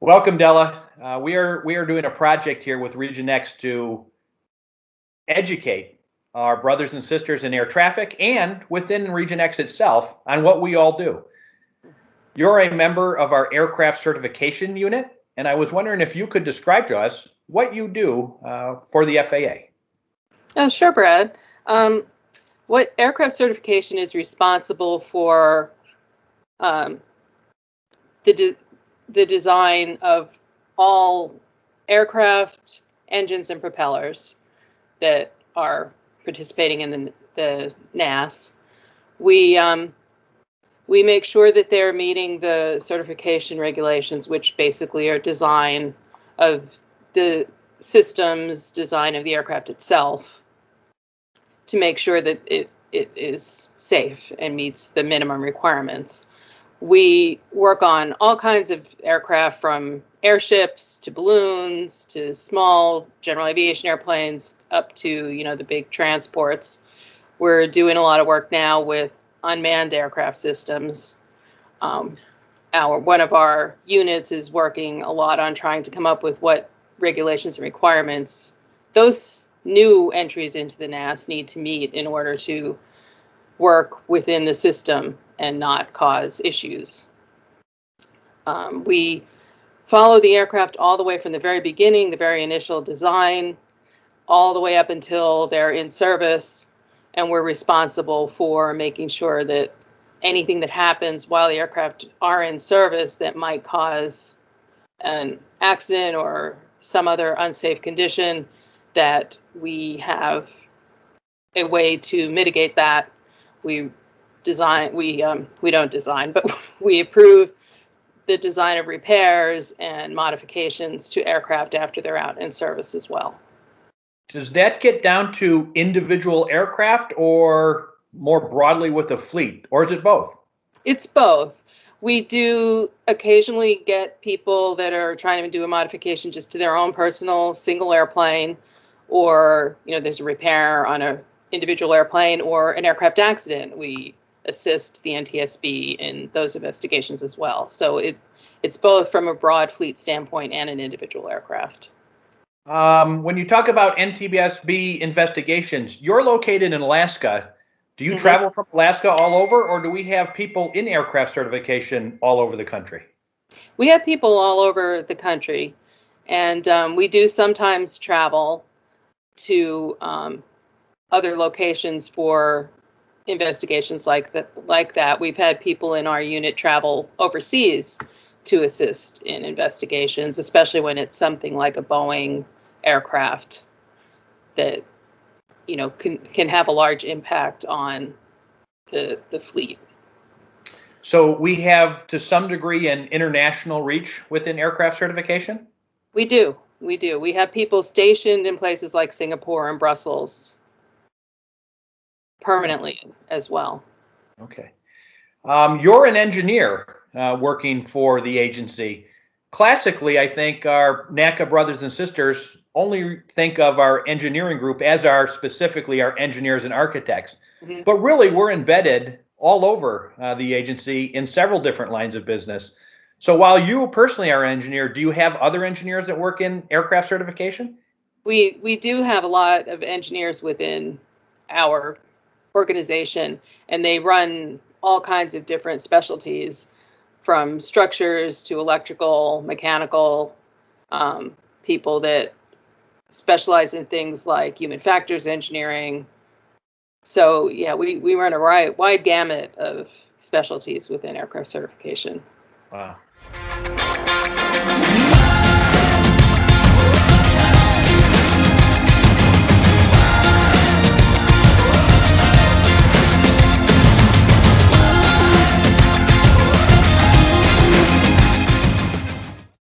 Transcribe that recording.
Welcome, Della. We are doing a project here with Region X to educate our brothers and sisters in air traffic and within Region X itself on what we all do. You're a member of our aircraft certification unit, and I was wondering if you could describe to us what you do for the FAA. Oh, sure, Brad. What aircraft certification is responsible for the design of all aircraft engines and propellers that are participating in the NAS. We make sure that they're meeting the certification regulations, which basically are design of the systems, design of the aircraft itself, to make sure that it is safe and meets the minimum requirements. We work on all kinds of aircraft, from airships to balloons to small general aviation airplanes up to, the big transports. We're doing a lot of work now with unmanned aircraft systems. One of our units is working a lot on trying to come up with what regulations and requirements those new entries into the NAS need to meet in order to work within the system and not cause issues. We follow the aircraft all the way from the very beginning, the very initial design, all the way up until they're in service, and we're responsible for making sure that anything that happens while the aircraft are in service that might cause an accident or some other unsafe condition, that we have a way to mitigate that. We don't design, but we approve the design of repairs and modifications to aircraft after they're out in service as well. Does that get down to individual aircraft or more broadly with a fleet, or is it both? It's both. We do occasionally get people that are trying to do a modification just to their own personal single airplane, or there's a repair on an individual airplane or an aircraft accident. We assist the NTSB in those investigations as well. So it's both from a broad fleet standpoint and an individual aircraft. When you talk about NTSB investigations, you're located in Alaska. Do you travel from Alaska all over, or do we have people in aircraft certification all over the country? We have people all over the country, and we do sometimes travel to other locations for investigations like that. We've had people in our unit travel overseas to assist in investigations, especially when it's something like a Boeing aircraft that can have a large impact on the fleet. So we have, to some degree, an international reach within aircraft certification? We do. We have people stationed in places like Singapore and Brussels permanently as well. Okay. You're an engineer working for the agency. Classically, I think our NACA brothers and sisters only think of our engineering group as specifically our engineers and architects. But really, we're embedded all over the agency in several different lines of business. So while you personally are an engineer, do you have other engineers that work in aircraft certification? We do have a lot of engineers within our organization, and they run all kinds of different specialties, from structures to electrical, mechanical, people that specialize in things like human factors engineering. So yeah, we run a wide gamut of specialties within aircraft certification. Wow.